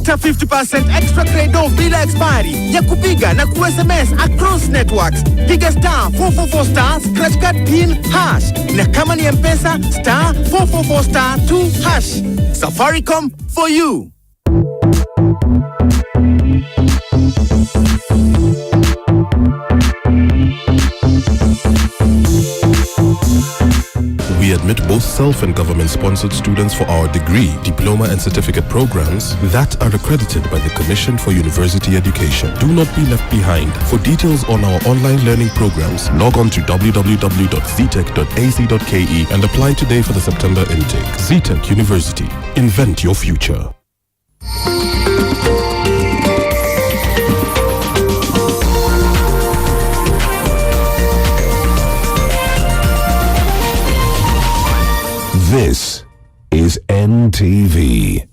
Pata 50% extra credo bila expiry ya kupiga na ku-SMS across networks. Piga star 444 star scratch card pin hash, na kama ni M-Pesa star 444 star 2 hash. Safaricom for you. We admit both self and government-sponsored students for our degree, diploma and certificate programs that are accredited by the Commission for University Education. Do not be left behind. For details on our online learning programs, log on to www.ztech.ac.ke and apply today for the September intake. ZTech University. Invent your future. This is NTV.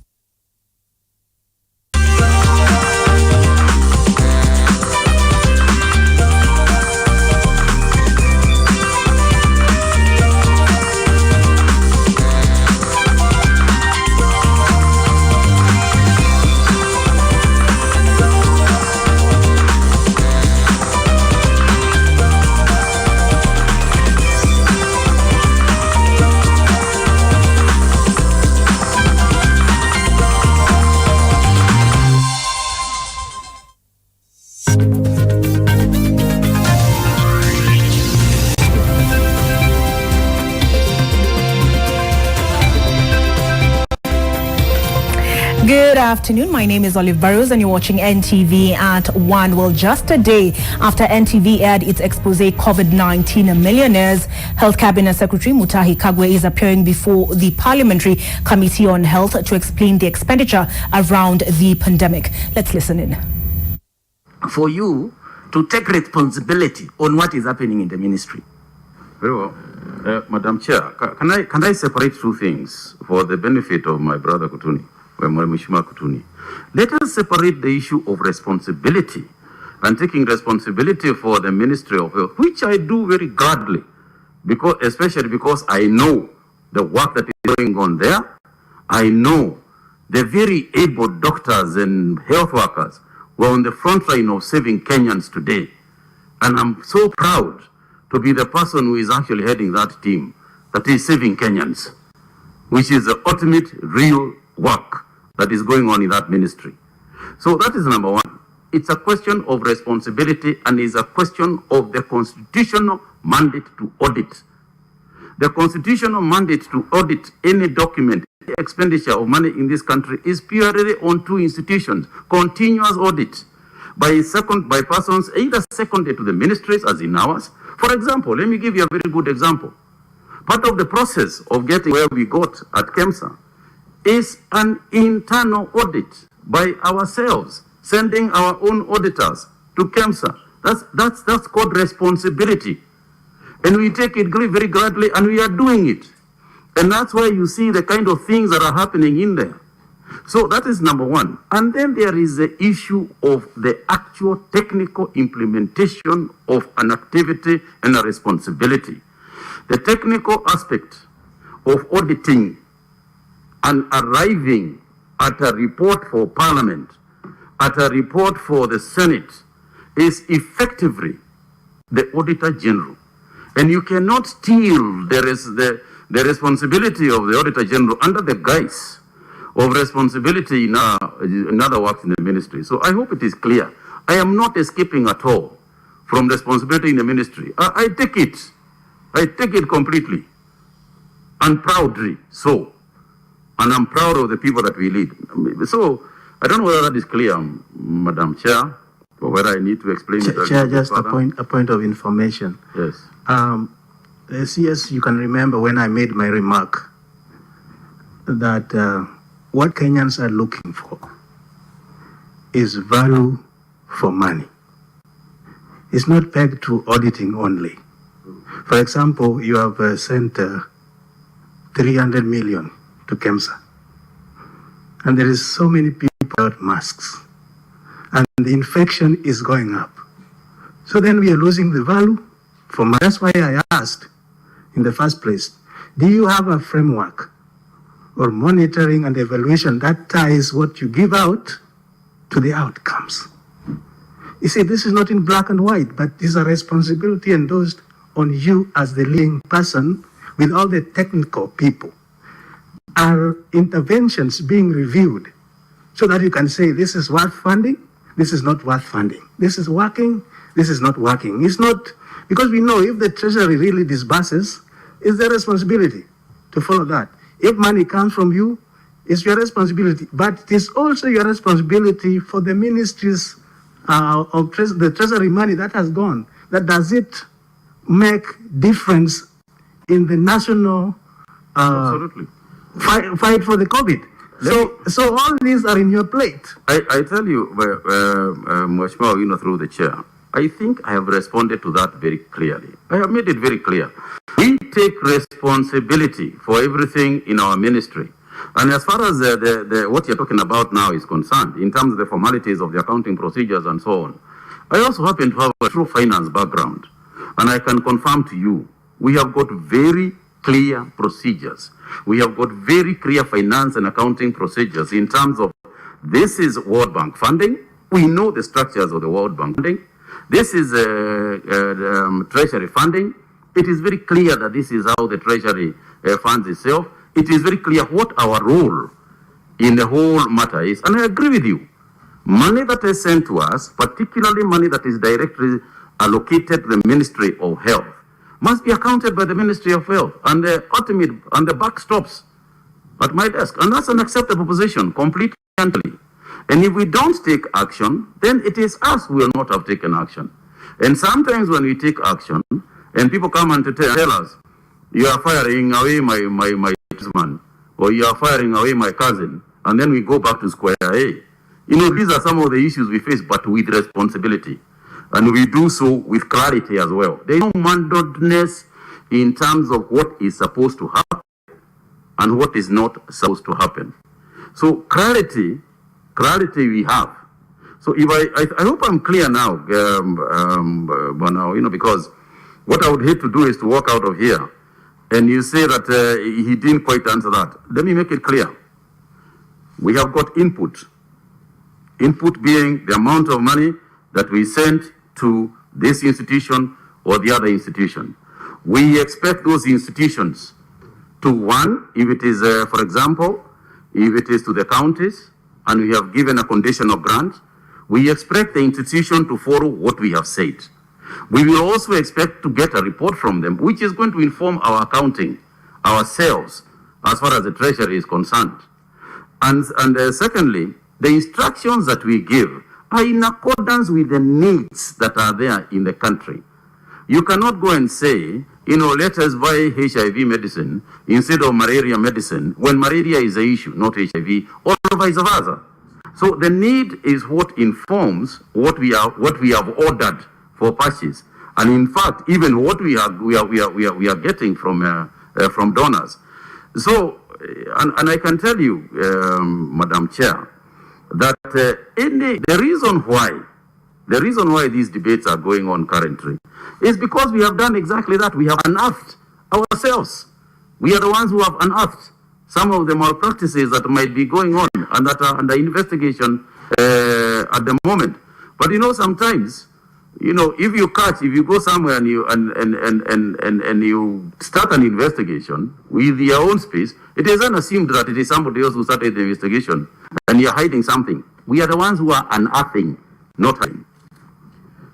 Good afternoon. My name is Olive Burrows and you're watching NTV at One. Well, just a day after NTV aired its expose COVID-19 millionaires, Health Cabinet Secretary Mutahi Kagwe is appearing before the Parliamentary Committee on Health to explain the expenditure around the pandemic. Let's listen in. For you to take responsibility on what is happening in the ministry. Very well. Madam Chair, can I separate two things for the benefit of my brother Kutuni? Let us separate the issue of responsibility and taking responsibility for the Ministry of Health, which I do very gladly, especially because I know the work that is going on there. I know the very able doctors and health workers who are on the front line of saving Kenyans today. And I'm so proud to be the person who is actually heading that team that is saving Kenyans, which is the ultimate real work that is going on in that ministry. So that is number one. It's a question of responsibility and is a question of the constitutional mandate to audit. The constitutional mandate to audit any document, any expenditure of money in this country is purely on two institutions: continuous audit by persons either seconded to the ministries as in ours. For example, let me give you a very good example. Part of the process of getting where we got at KEMSA is an internal audit by ourselves, sending our own auditors to KEMSA. That's called responsibility. And we take it very gladly, and we are doing it. And that's why you see the kind of things that are happening in there. So that is number one. And then there is the issue of the actual technical implementation of an activity and a responsibility. The technical aspect of auditing and arriving at a report for Parliament, at a report for the Senate, is effectively the Auditor General. And you cannot steal the responsibility of the Auditor General under the guise of responsibility in other works in the ministry. So I hope it is clear. I am not escaping at all from responsibility in the ministry. I take it. I take it completely and proudly so. And I'm proud of the people that we lead. So I don't know whether that is clear, Madam Chair, or whether I need to explain it. Chair, just a point of information. Yes. Yes, you can remember when I made my remark that what Kenyans are looking for is value for money. It's not pegged to auditing only. For example, you have sent 300 million to KEMSA. And there is so many people without masks. And the infection is going up. So then we are losing the value for money. That's why I asked in the first place, do you have a framework or monitoring and evaluation that ties what you give out to the outcomes. You see, this is not in black and white, but this is a responsibility endorsed on you as the leading person with all the technical people. Are interventions being reviewed so that you can say this is worth funding, this is not worth funding, this is working, this is not working. It's not, because we know if the Treasury really disburses, it's their responsibility to follow that. If money comes from you, it's your responsibility, but it is also your responsibility for the ministries of the Treasury money that has gone. That does it make difference in the national Absolutely. Fight for the COVID? So all these are in your plate. I tell you, Mheshimiwa, through the chair, I think I have responded to that very clearly. I have made it very clear. We take responsibility for everything in our ministry. And as far as what you're talking about now is concerned, in terms of the formalities of the accounting procedures and so on, I also happen to have a true finance background. And I can confirm to you, we have got very clear procedures. We have got very clear finance and accounting procedures in terms of this is World Bank funding. We know the structures of the World Bank funding. This is Treasury funding. It is very clear that this is how the Treasury funds itself. It is very clear what our role in the whole matter is. And I agree with you. Money that is sent to us, particularly money that is directly allocated to the Ministry of Health, must be accounted by the Ministry of Health, and the ultimate and the buck stops at my desk. And that's an acceptable position, completely. And if we don't take action, then it is us who will not have taken action. And sometimes when we take action, and people come and tell us, you are firing away my man, or you are firing away my cousin, and then we go back to square A. These are some of the issues we face, but with responsibility. And we do so with clarity as well. There is no mandateness in terms of what is supposed to happen and what is not supposed to happen. So clarity we have. So if I hope I'm clear now, because what I would hate to do is to walk out of here and you say that he didn't quite answer that. Let me make it clear. We have got input. Input being the amount of money that we sent to this institution or the other institution. We expect those institutions to, one, if it is, for example, if it is to the counties and we have given a conditional grant, we expect the institution to follow what we have said. We will also expect to get a report from them, which is going to inform our accounting, ourselves, as far as the Treasury is concerned. And secondly, the instructions that we give are in accordance with the needs that are there in the country. You cannot go and say, let us buy HIV medicine instead of malaria medicine, when malaria is the issue, not HIV, or vice versa. So the need is what informs what we have ordered for purchase, and in fact, even what we are getting from donors. So, and I can tell you, Madam Chair, that the reason why these debates are going on currently is because we have done exactly that. We have unearthed ourselves. We are the ones who have unearthed some of the malpractices that might be going on and that are under investigation at the moment. But sometimes, if you go somewhere and you start an investigation with your own space, it is unassumed that it is somebody else who started the investigation and you're hiding something. We are the ones who are unearthing, not hiding.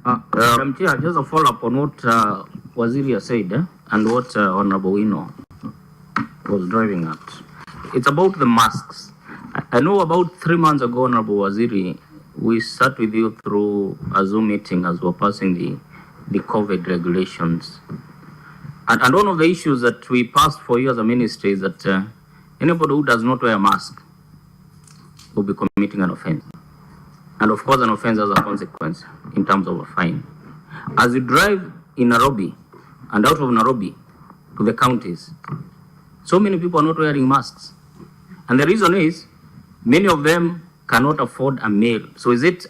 Madam Chair, just a follow-up on what Waziri said and what Honorable Wino was driving at. It's about the masks. I know about 3 months ago, Honorable Waziri, we sat with you through a Zoom meeting as we're passing the COVID regulations. And one of the issues that we passed for you as a ministry is that anybody who does not wear a mask will be committing an offense. And of course, an offense has a consequence in terms of a fine. As you drive in Nairobi and out of Nairobi to the counties, so many people are not wearing masks. And the reason is, many of them cannot afford a meal. So is it...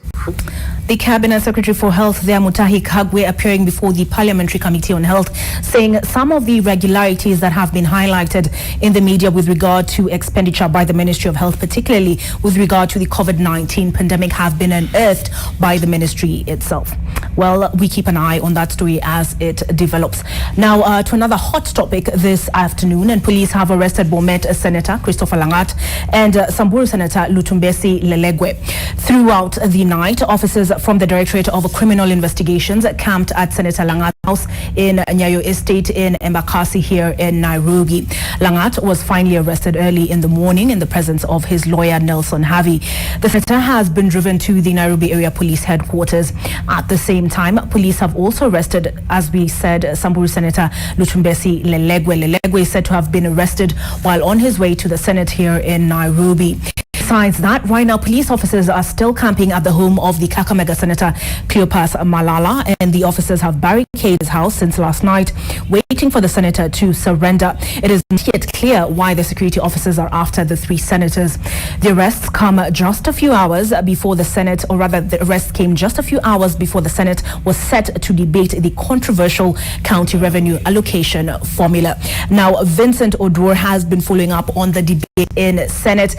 The Cabinet Secretary for Health there, Mutahi Kagwe, appearing before the Parliamentary Committee on Health, saying some of the irregularities that have been highlighted in the media with regard to expenditure by the Ministry of Health, particularly with regard to the COVID-19 pandemic, have been unearthed by the ministry itself. Well, we keep an eye on that story as it develops. Now, to another hot topic this afternoon, and police have arrested Bomet Senator Christopher Langat and Samburu Senator Lutumbesi Lelegwe. Throughout the night, officers from the Directorate of Criminal Investigations camped at Senator Langat's house in Nyayo Estate in Embakasi here in Nairobi. Langat was finally arrested early in the morning in the presence of his lawyer Nelson Havi. The senator has been driven to the Nairobi area police headquarters. At the same time, police have also arrested, as we said, Samburu Senator Lutumbesi Lelegwe. Lelegwe is said to have been arrested while on his way to the Senate here in Nairobi. Besides that, right now, police officers are still camping at the home of the Kakamega Senator Cleopas Malala, and the officers have barricaded his house since last night, waiting for the senator to surrender. It is not yet clear why the security officers are after the three senators. The arrests come just a few hours before the Senate, or rather, the arrest came just a few hours before the Senate was set to debate the controversial county revenue allocation formula. Now, Vincent Odor has been following up on the debate in Senate.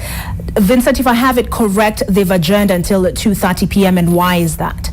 Vincent, if I have it correct, they've adjourned until 2:30 p.m. and why is that?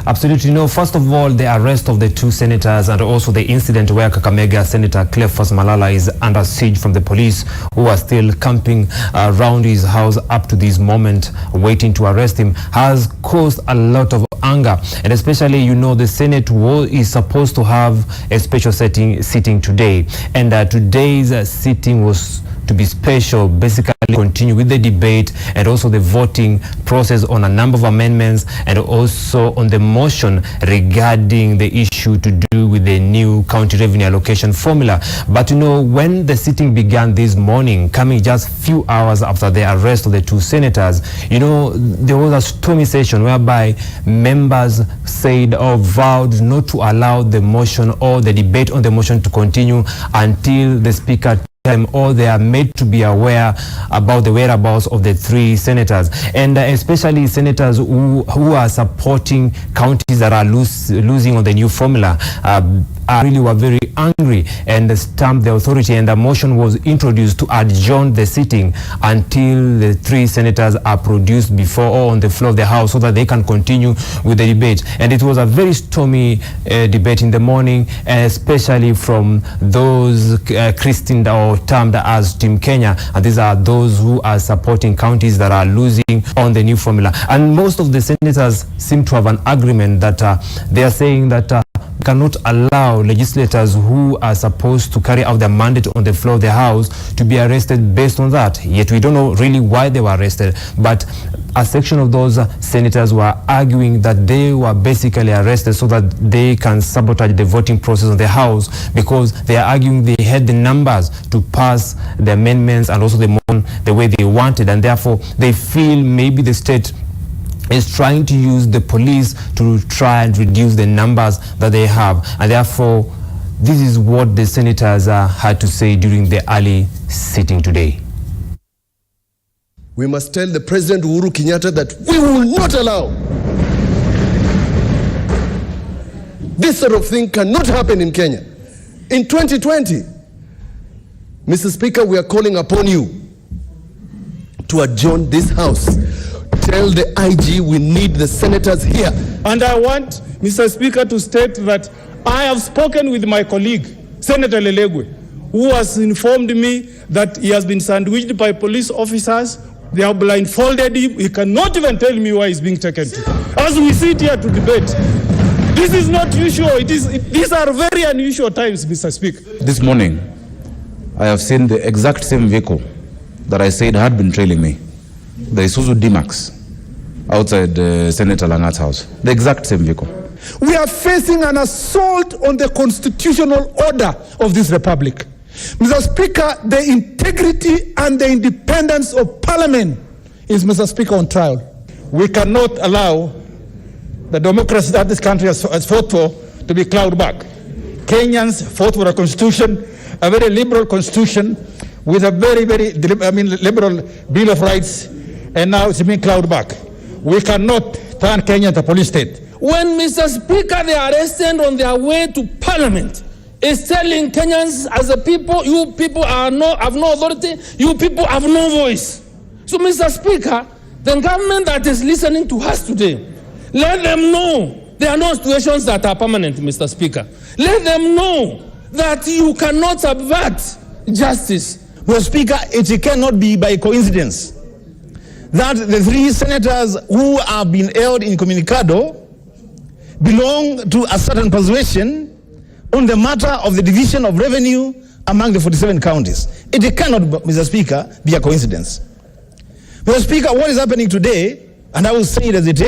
Absolutely no. First of all, the arrest of the two senators and also the incident where Kakamega Senator Cleophas Malala is under siege from the police, who are still camping around his house up to this moment waiting to arrest him, has caused a lot of anger. And especially, you know, the Senate is supposed to have a special sitting today, and today's sitting was to be special, basically continue with the debate and also the voting process on a number of amendments, and also on the motion regarding the issue to do with the new county revenue allocation formula. But you know, when the sitting began this morning, coming just few hours after the arrest of the two senators, you know, there was a stormy session whereby members said or vowed not to allow the motion or the debate on the motion to continue until the speaker or they are made to be aware about the whereabouts of the three senators, and especially senators who are supporting counties that are losing on the new formula really were very angry and stamped the authority, and the motion was introduced to adjourn the sitting until the three senators are produced before or on the floor of the House so that they can continue with the debate. And it was a very stormy debate in the morning, especially from those christened or termed as Team Kenya, and these are those who are supporting counties that are losing on the new formula. And most of the senators seem to have an agreement that they are saying that cannot allow legislators who are supposed to carry out their mandate on the floor of the House to be arrested based on that. Yet we don't know really why they were arrested, but a section of those senators were arguing that they were basically arrested so that they can sabotage the voting process of the House, because they are arguing they had the numbers to pass the amendments and also the way they wanted, and therefore they feel maybe the state is trying to use the police to try and reduce the numbers that they have. And therefore, this is what the senators had to say during the early sitting today. We must tell the President Uhuru Kenyatta that we will not allow this sort of thing. Cannot happen in Kenya in 2020. Mr. Speaker, we are calling upon you to adjourn this House. Tell the IG we need the senators here. And I want, Mr. Speaker, to state that I have spoken with my colleague, Senator Lelegwe, who has informed me that he has been sandwiched by police officers. They have blindfolded him. He cannot even tell me why he's being taken to. As we sit here to debate, this is not usual. These are very unusual times, Mr. Speaker. This morning, I have seen the exact same vehicle that I said had been trailing me. The Isuzu D-Max outside Senator Langat's house. The exact same vehicle. We are facing an assault on the constitutional order of this republic. Mr. Speaker, the integrity and the independence of Parliament is, Mr. Speaker, on trial. We cannot allow the democracy that this country has fought for to be clawed back. Kenyans fought for a constitution, a very liberal constitution with a very, liberal Bill of Rights, and now it's being clawed back. We cannot turn Kenya into a police state. When, Mr. Speaker, they are arrested on their way to Parliament, is telling Kenyans as a people, you people have no authority, you people have no voice. So, Mr. Speaker, the government that is listening to us today, let them know there are no situations that are permanent, Mr. Speaker. Let them know that you cannot subvert justice. Mr. Speaker, it cannot be by coincidence that the 3 senators who have been held incommunicado belong to a certain persuasion on the matter of the division of revenue among the 47 counties. It cannot, Mr. Speaker, be a coincidence. Mr. Speaker, what is happening today, and I will say it as it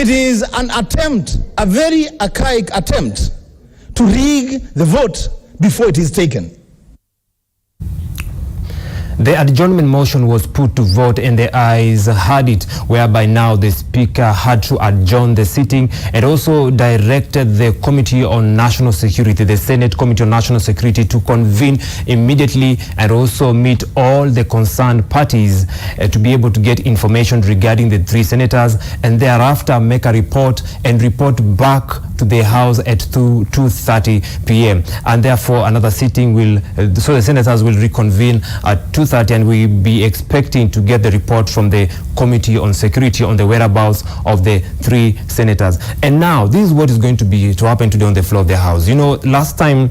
is an attempt, a very archaic attempt to rig the vote before it is taken. The adjournment motion was put to vote and the ayes had it, whereby now the Speaker had to adjourn the sitting and also directed the Committee on National Security, the Senate Committee on National Security, to convene immediately and also meet all the concerned parties to be able to get information regarding the 3 senators and thereafter make a report and report back to the House at 2:30 p.m. And therefore another sitting will, so the senators will reconvene at 2:30 and we'll be expecting to get the report from the Committee on Security on the whereabouts of the 3 senators. And now this is what is going to happen today on the floor of the House. You know, last time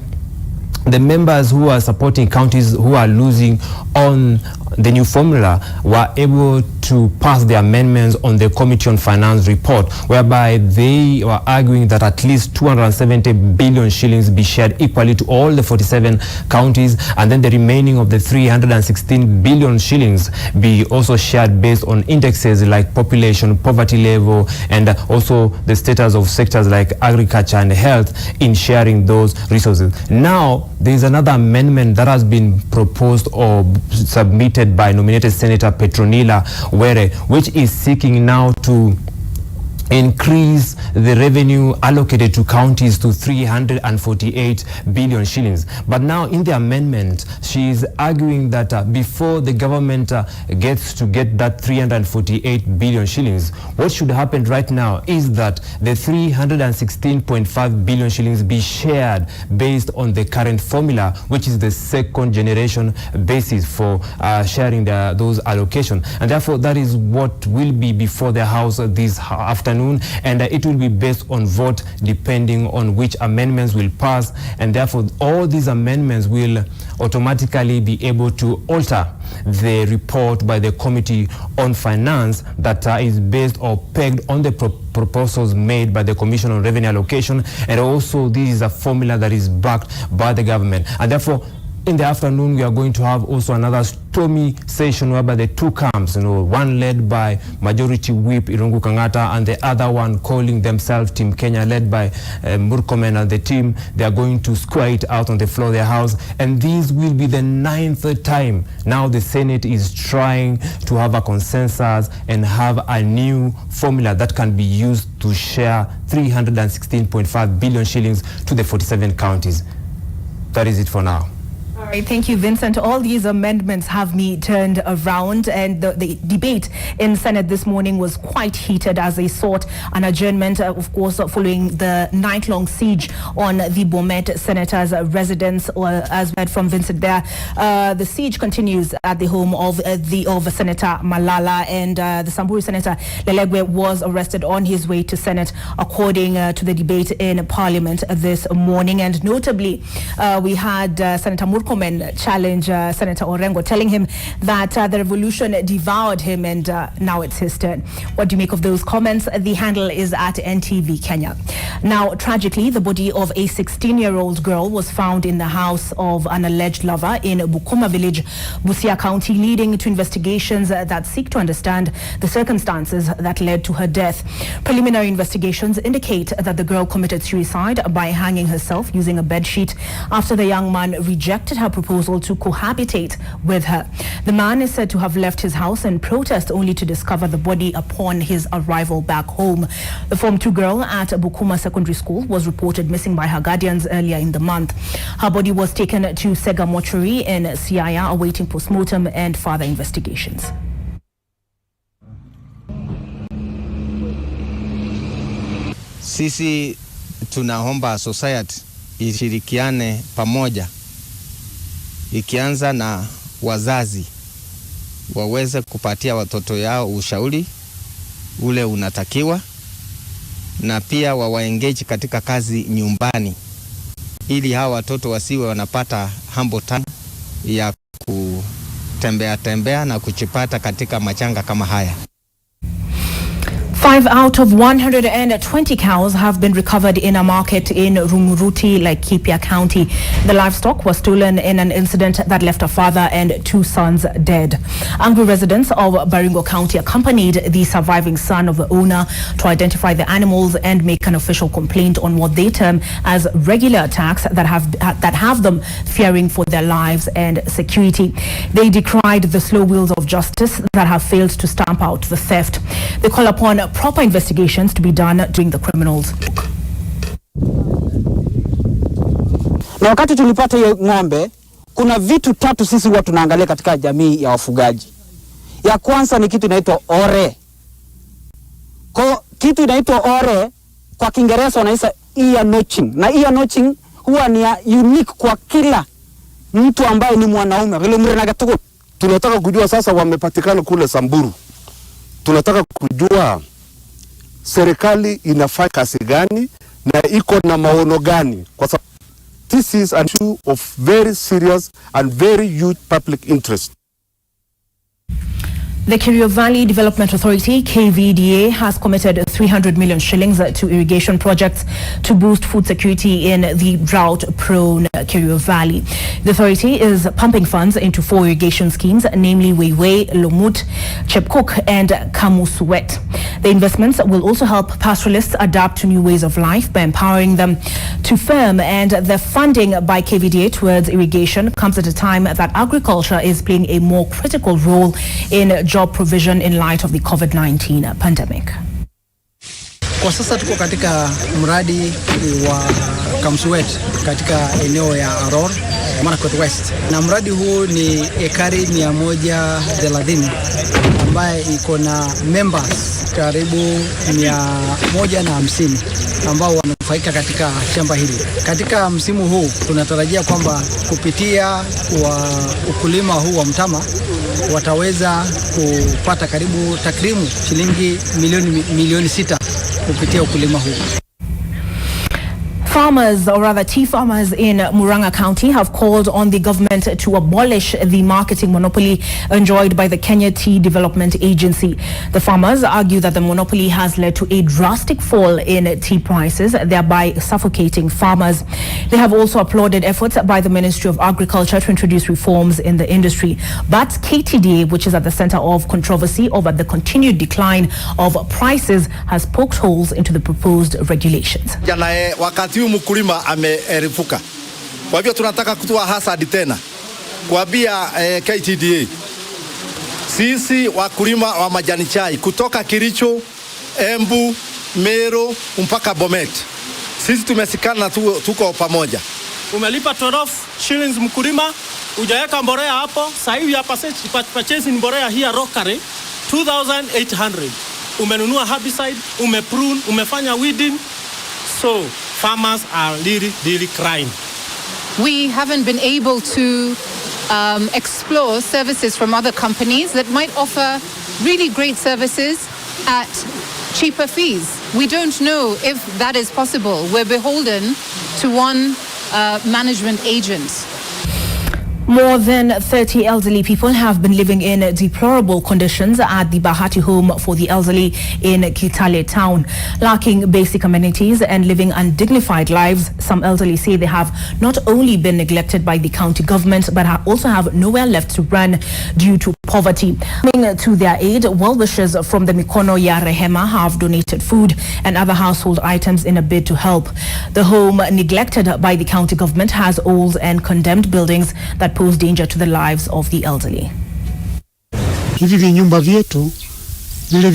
the members who are supporting counties who are losing on the new formula were able to pass the amendments on the Committee on Finance report, whereby they were arguing that at least 270 billion shillings be shared equally to all the 47 counties, and then the remaining of the 316 billion shillings be also shared based on indexes like population, poverty level, and also the status of sectors like agriculture and health in sharing those resources. Now, there is another amendment that has been proposed or submitted by nominated Senator Petronila Were, which is seeking now to increase the revenue allocated to counties to 348 billion shillings. But now in the amendment, she is arguing that before the government gets to get that 348 billion shillings, what should happen right now is that the 316.5 billion shillings be shared based on the current formula, which is the second generation basis for sharing those allocations. And therefore, that is what will be before the House this afternoon. And it will be based on vote depending on which amendments will pass, and therefore all these amendments will automatically be able to alter the report by the Committee on Finance that is based or pegged on the proposals made by the Commission on Revenue Allocation, and also this is a formula that is backed by the government. And therefore in the afternoon, we are going to have also another stormy session whereby the 2 camps, one led by Majority Whip Irungu Kangata and the other one calling themselves Team Kenya, led by Murkomen and the team, they are going to square it out on the floor of the House. And this will be the 9th time now the Senate is trying to have a consensus and have a new formula that can be used to share 316.5 billion shillings to the 47 counties. That is it for now. All right, thank you, Vincent. All these amendments have me turned around, and the debate in Senate this morning was quite heated as they sought an adjournment, of course, following the night-long siege on the Bomet senators' residence, as we heard from Vincent there. The siege continues at the home of Senator Malala, and the Samburu Senator Lelegwe was arrested on his way to Senate, according to the debate in Parliament this morning. And notably, we had Senator Murkomen challenge Senator Orengo, telling him that the revolution devoured him and now it's his turn. What do you make of those comments? The handle is at NTV Kenya. Now, tragically, the body of a 16-year-old girl was found in the house of an alleged lover in Bukuma village, Busia County, leading to investigations that seek to understand the circumstances that led to her death. Preliminary investigations indicate that the girl committed suicide by hanging herself using a bedsheet after the young man rejected her proposal to cohabitate with her. The man is said to have left his house in protest only to discover the body upon his arrival back home. The Form 2 girl at Bukuma Secondary School was reported missing by her guardians earlier in the month. Her body was taken to Sega Mortuary in Siaya, awaiting postmortem and further investigations. Sisi tunaomba society ishirikiane pamoja, ikianza na wazazi waweze kupatia watoto yao ushauri ule unatakiwa, na pia wawaengage katika kazi nyumbani, ili hawa watoto wasiwe wanapata humble time ya kutembea na kuchipata katika machanga kama haya. 5 out of 120 cows have been recovered in a market in Rumuruti, Laikipia County. The livestock was stolen in an incident that left a father and 2 sons dead. Angry residents of Baringo County accompanied the surviving son of the owner to identify the animals and make an official complaint on what they term as regular attacks that have them fearing for their lives and security. They decried the slow wheels of justice that have failed to stamp out the theft. They call upon proper investigations to be done during the criminals. Na wakati tulipata hiyo ng'ombe, kuna vitu 3 sisi huwa tunaangalia katika jamii ya wafugaji. Ya kwanza ni kitu inaitwa ore. Kwa kitu inaitwa ore kwa Kiingereza wanaita ear notching. Na ear notching huwa ni unique kwa kila mtu ambaye ni mwanaume. Vile mrenaga tuko tunataka kujua sasa wamepatikana kule Samburu. Tunataka kujua serikali inafanya kazi gani na iko na maono gani, kwa sababu this is an issue of very serious and very huge public interest. The Kirill Valley Development Authority, KVDA, has committed 300 million shillings to irrigation projects to boost food security in the drought-prone Kirill Valley. The authority is pumping funds into 4 irrigation schemes, namely Weiwei, Lomut, Chepkuk and Kamusuwet. The investments will also help pastoralists adapt to new ways of life by empowering them to farm, and the funding by KVDA towards irrigation comes at a time that agriculture is playing a more critical role in job provision in light of the COVID-19 pandemic. Kwa sasa tuko katika mradi wa Kamsuwet katika eneo ya Aror, Marakwet West. Na mradi huu ni ekari 130 ambaye iko na members karibu 150 ambao wanufaika katika shamba hili. Katika msimu huu tunatarajia kwamba kupitia wa ukulima huu wa mtama wataweza kupata karibu takrimu shilingi milioni 6 kupitia ukulima huu. Farmers, or rather tea farmers in Murang'a County, have called on the government to abolish the marketing monopoly enjoyed by the Kenya Tea Development Agency. The farmers argue that the monopoly has led to a drastic fall in tea prices, thereby suffocating farmers. They have also applauded efforts by the Ministry of Agriculture to introduce reforms in the industry. But KTDA, which is at the center of controversy over the continued decline of prices, has poked holes into the proposed regulations. Mkulima ameerefuka. Kwa hivyo tunataka kutoa hasadi tena kuambia KTDA, sisi wakulima wa majani chai kutoka Kiricho, Embu, Meru mpaka Bomet, sisi tumesikana tuko pamoja. Umelipa 12 shillings mkulima, hujaweka mbolea hapo. Sasa hivi hapa purchase mbolea hii Rokare 2800. Umenunua herbicide, umeprune, umefanya weeding. So farmers are really crying. We haven't been able to explore services from other companies that might offer really great services at cheaper fees. We don't know if that is possible. We're beholden to one management agent. More than 30 elderly people have been living in deplorable conditions at the Bahati home for the elderly in Kitale town. Lacking basic amenities and living undignified lives, some elderly say they have not only been neglected by the county government, but also have nowhere left to run due to poverty. Coming to their aid, well-wishers from the Mikono ya Rehema have donated food and other household items in a bid to help. The home, neglected by the county government, has old and condemned buildings that pose danger to the lives of the elderly. Hivi vinyumba vyetu vile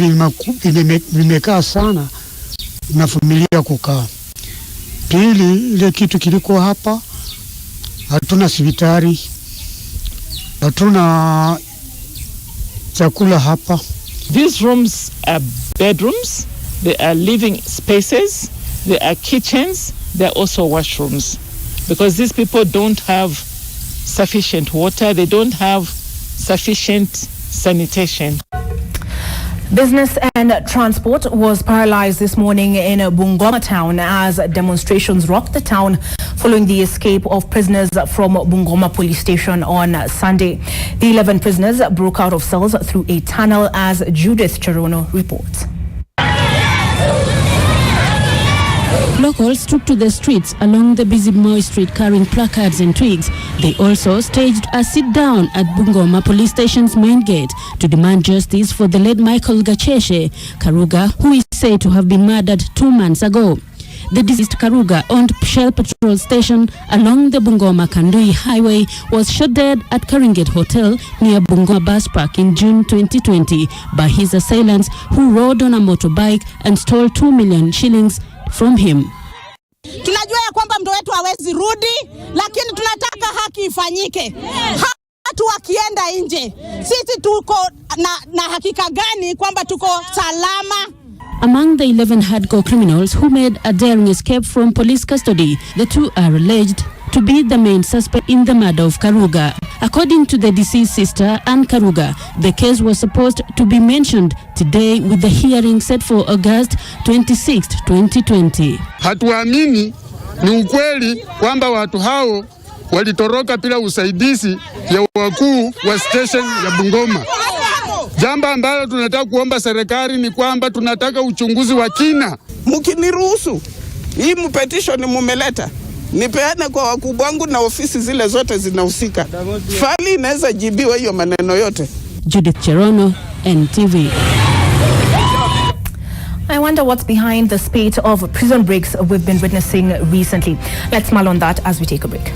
vimekaa sana na familia kukaa. Pili, ile kitu kiliko hapa, hatuna hospitali, hatuna chakula hapa. These rooms are bedrooms, they are living spaces, there are kitchens, there are also washrooms. Because these people don't have sufficient water, they don't have sufficient sanitation. Business and transport was paralyzed this morning in Bungoma town as demonstrations rocked the town following the escape of prisoners from Bungoma police station on Sunday. The 11 prisoners broke out of cells through a tunnel, as Judith Cherono reports. Locals took to the streets along the busy Moi Street carrying placards and twigs. They also staged a sit-down at Bungoma Police Station's main gate to demand justice for the late Michael Gacheshe Karuga, who is said to have been murdered 2 months ago. The deceased Karuga owned Shell Petrol Station along the Bungoma-Kandui Highway, was shot dead at Karinget Hotel near Bungoma Bus Park in June 2020 by his assailants, who rode on a motorbike and stole 2 million shillings from him. Tunajua ya kwamba mtu wetu hawezi rudi, lakini tunataka haki ifanyike. Watu wakienda nje, sisi tuko na hakika gani kwamba tuko salama? Among the 11 hardcore criminals who made a daring escape from police custody, the 2 are alleged to be the main suspect in the murder of Karuga. According to the deceased sister, Anne Karuga, the case was supposed to be mentioned today with the hearing set for August 26, 2020. Hatuamini ni ukweli kwamba watu hao walitoroka bila usaidizi ya wakuu wa station ya Bungoma. Jambo ambalo tunataka kuomba serikali ni kwamba tunataka uchunguzi wa kina. Mkiniruhusu, hii petition mumeleta, nipeane kwa wakubwa wangu na ofisi zile zote zinahusika. Fali inaweza jibiwa hiyo maneno yote. Judith Cherono, NTV. I wonder what's behind the spate of prison breaks we've been witnessing recently. Let's mull on that as we take a break.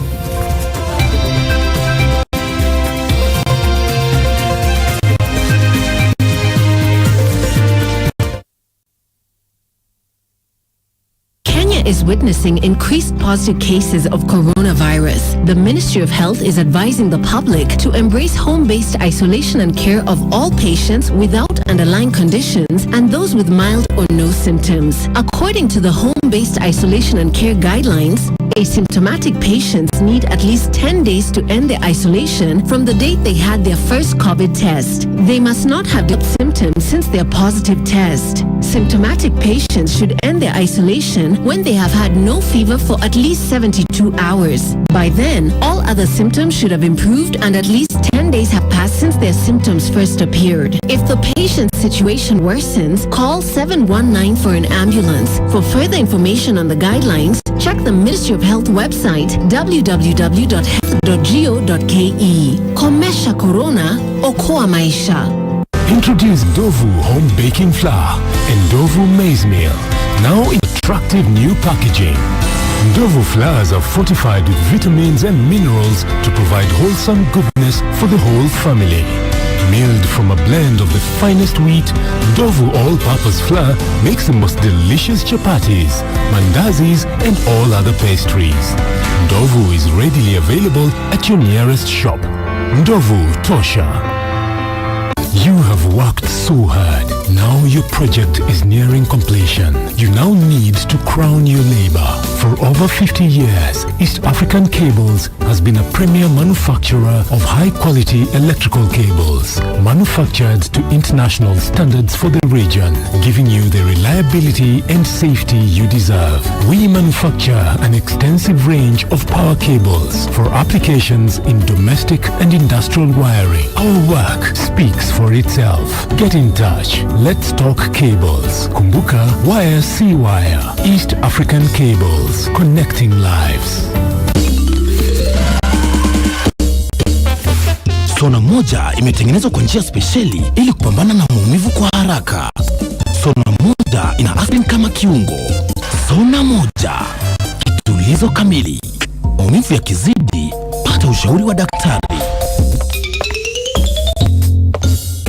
Is witnessing increased positive cases of coronavirus. The Ministry of Health is advising the public to embrace home-based isolation and care of all patients without underlying conditions and those with mild or no symptoms. According to the home-based isolation and care guidelines, asymptomatic patients need at least 10 days to end their isolation from the date they had their first COVID test. They must not have developed symptoms since their positive test. Symptomatic patients should end their isolation when they have had no fever for at least 72 hours. By then, all other symptoms should have improved and at least 10 days have passed since their symptoms first appeared. If the patient's situation worsens, call 719 for an ambulance. For further information on the guidelines, check the Ministry of Health website www.health.go.ke. Komesha Corona, okoa maisha. Introduce Ndovu Home Baking Flour and Ndovu Maize Meal, now in attractive new packaging. Ndovu flours are fortified with vitamins and minerals to provide wholesome goodness for the whole family. Milled from a blend of the finest wheat, Ndovu all-purpose flour makes the most delicious chapatis, mandazis and all other pastries. Ndovu is readily available at your nearest shop. Ndovu Tosha. You have worked so hard. Now your project is nearing completion. You now need to crown your labor. For over 50 years, East African Cables has been a premier manufacturer of high-quality electrical cables, manufactured to international standards for the region, giving you the reliability and safety you deserve. We manufacture an extensive range of power cables for applications in domestic and industrial wiring. Our work speaks for itself. Get in touch. Let's talk cables. Kumbuka, wire si wire. East African Cables, connecting lives. Sona moja imetengenezwa kwa njia spesheli ili kupambana na maumivu kwa haraka. Sona moja ina aspirin kama kiungo. Sona moja, kitulizo kamili. Maumivu yakizidi, pata ushauri wa daktari.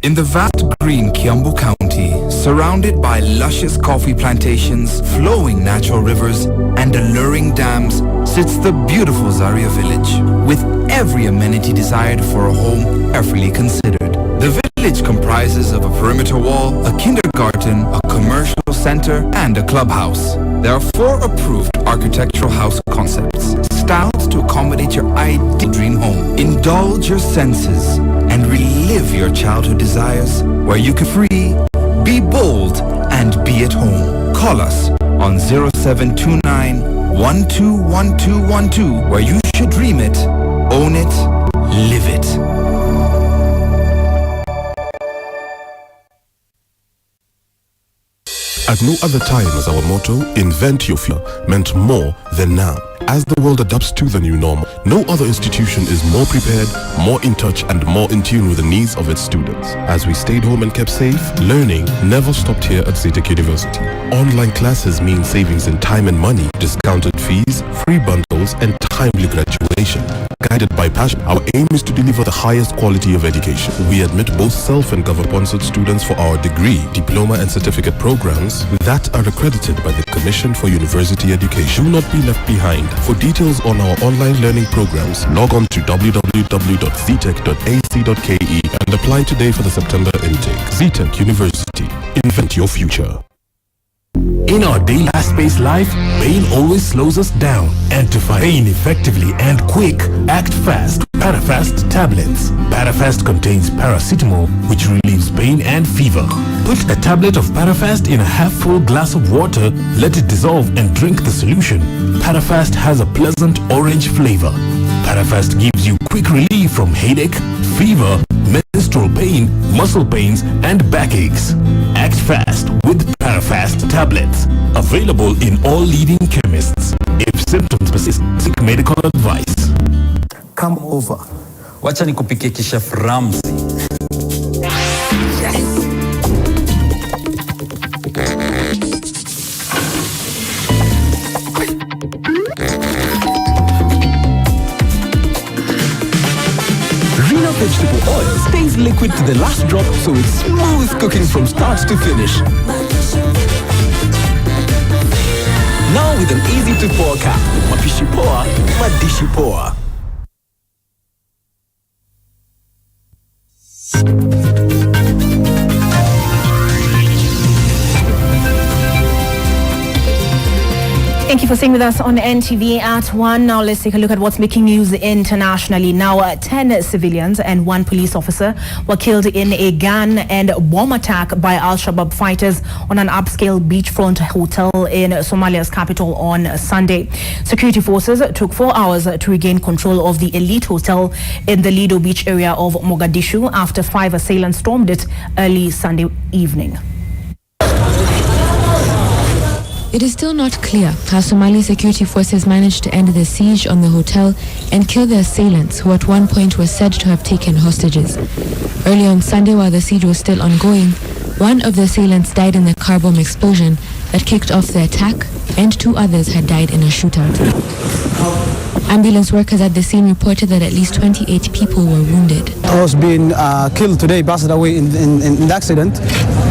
In the vast green Kiambu County, surrounded by luscious coffee plantations, flowing natural rivers, and alluring dams, sits the beautiful Zaria village, with every amenity desired for a home carefully considered. The village comprises of a perimeter wall, a kindergarten, a commercial center, and a clubhouse. There are 4 approved architectural house concepts, styles to accommodate your ideal dream home. Indulge your senses and relive your childhood desires, where you can free, be bold, and be at home. Call us on 0729 121212, where you should dream it, own it, live it. At no other time has our motto, invent your future, meant more than now. As the world adapts to the new normal, no other institution is more prepared, more in touch, and more in tune with the needs of its students. As we stayed home and kept safe, learning never stopped here at Zetech University. Online classes mean savings in time and money, discounted fees, free bundles, and timely graduation. Guided by passion, our aim is to deliver the highest quality of education. We admit both self and government-sponsored students for our degree, diploma, and certificate programs that are accredited by the Commission for University Education. Do not be left behind. For details on our online learning programs, log on to www.zetech.ac.ke and apply today for the September intake. Zetech University. Invent your future. In our daily fast-paced life, pain always slows us down. And to fight pain effectively and quick, act fast. Parafast tablets. Parafast contains paracetamol, which relieves pain and fever. Put a tablet of Parafast in a half-full glass of water, let it dissolve and drink the solution. Parafast has a pleasant orange flavor. Parafast gives you quick relief from headache, fever, menstrual pain, muscle pains, and backaches. Act fast with Parafast tablets. Available in all leading chemists. If symptoms persist, seek medical advice. Come over. Wacha nikupikie Chef Ramsey. Reno vegetable oil stays liquid to the last drop, so it's smooth cooking from start to finish. Now with an easy to pour cap. Mapishi poa, madishi poa. Thank you for staying with us on NTV at One. Now let's take a look at what's making news internationally. Now 10 civilians and 1 police officer were killed in a gun and bomb attack by Al-Shabaab fighters on an upscale beachfront hotel in Somalia's capital on Sunday. Security forces took 4 hours to regain control of the elite hotel in the Lido Beach area of Mogadishu after 5 assailants stormed it early Sunday evening. It is still not clear how Somali security forces managed to end the siege on the hotel and kill the assailants, who at one point were said to have taken hostages. Early on Sunday, while the siege was still ongoing, one of the assailants died in the car bomb explosion that kicked off the attack, and 2 others had died in a shootout. Ambulance workers at the scene reported that at least 28 people were wounded. Has been killed today, passed away in the accident.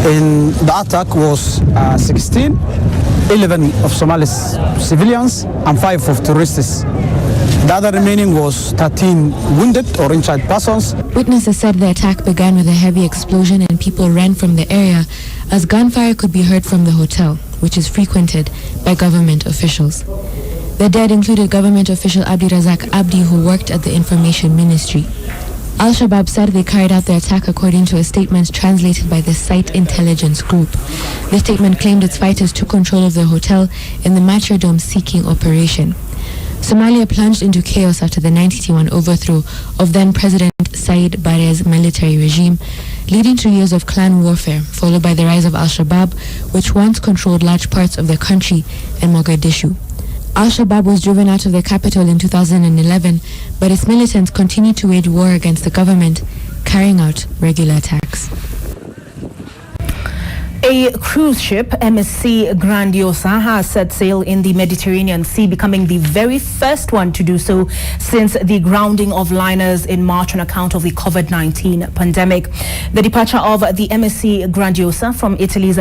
In the attack was 16, 11 of Somali civilians and 5 of tourists. The other remaining was 13 wounded or injured persons. Witnesses said the attack began with a heavy explosion and people ran from the area as gunfire could be heard from the hotel, which is frequented by government officials. The dead included government official Abdi Razak Abdi, who worked at the Information Ministry. Al-Shabaab said they carried out the attack according to a statement translated by the Site Intelligence Group. The statement claimed its fighters took control of the hotel in the martyrdom-seeking operation. Somalia plunged into chaos after the 1991 overthrow of then-President Said Barre's military regime, leading to years of clan warfare, followed by the rise of Al-Shabaab, which once controlled large parts of the country and Mogadishu. Al-Shabaab was driven out of the capital in 2011, but its militants continued to wage war against the government, carrying out regular attacks. A cruise ship, MSC Grandiosa, has set sail in the Mediterranean Sea, becoming the very first one to do so since the grounding of liners in March on account of the COVID-19 pandemic. The departure of the MSC Grandiosa from Italy's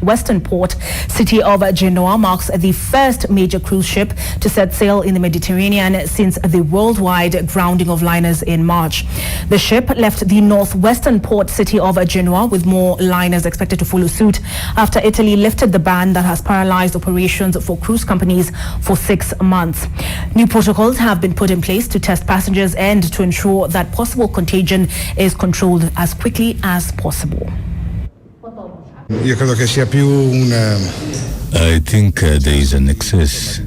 western port city of Genoa marks the first major cruise ship to set sail in the Mediterranean since the worldwide grounding of liners in March. The ship left the northwestern port city of Genoa with more liners expected to to follow suit after Italy lifted the ban that has paralyzed operations for cruise companies for 6 months. New protocols have been put in place to test passengers and to ensure that possible contagion is controlled as quickly as possible. I think there is an excess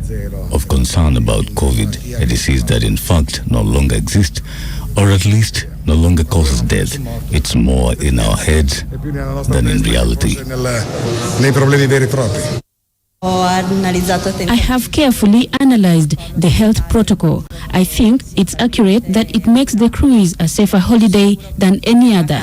of concern about COVID, a disease that in fact no longer exists, or at least no longer causes death. It's more in our heads than in reality. I have carefully analyzed the health protocol. I think it's accurate that it makes the cruise a safer holiday than any other.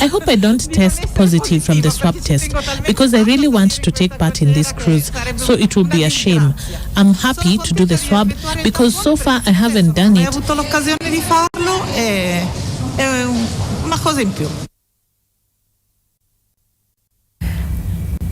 I hope I don't test positive from the swab test because I really want to take part in this cruise, so it will be a shame. I'm happy to do the swab because so far I haven't done it.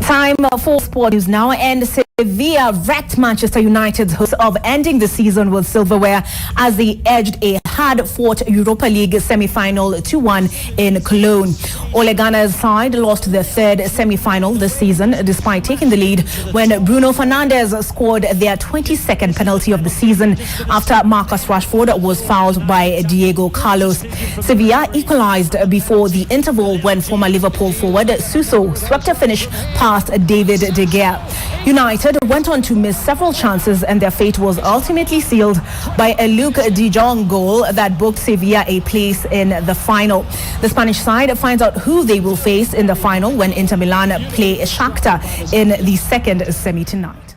Time for sport news now, and Sevilla wrecked Manchester United's hopes of ending the season with silverware as they edged a hard-fought Europa League semi-final 2-1 in Cologne. Ole Gunnar's side lost their third semi-final this season despite taking the lead when Bruno Fernandes scored their 22nd penalty of the season after Marcus Rashford was fouled by Diego Carlos. Sevilla equalized before the interval when former Liverpool forward Suso swept a finish past David De Gea. United went on to miss several chances and their fate was ultimately sealed by a Luke de Jong goal that booked Sevilla a place in the final. The Spanish side finds out who they will face in the final when Inter Milan play Shakhtar in the second semi tonight.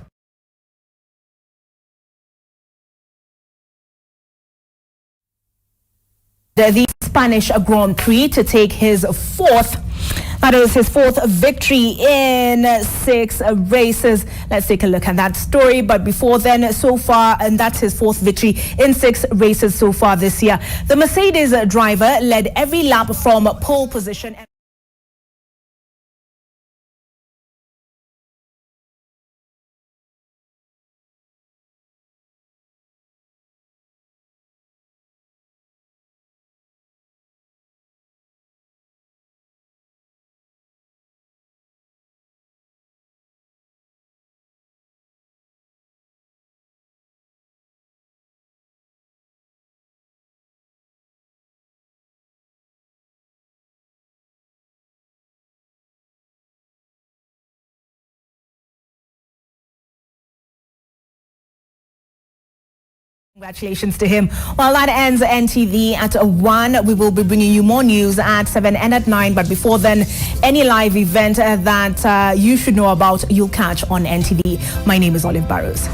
The Spanish Grand Prix to take his fourth victory in 6 races. Let's take a look at that story. But before then, so far, and that's his fourth victory in 6 races so far this year. The Mercedes driver led every lap from pole position. Congratulations to him. Well, that ends NTV at 1. We will be bringing you more news at 7 and at 9. But before then, any live event that you should know about, you'll catch on NTV. My name is Olive Burrows.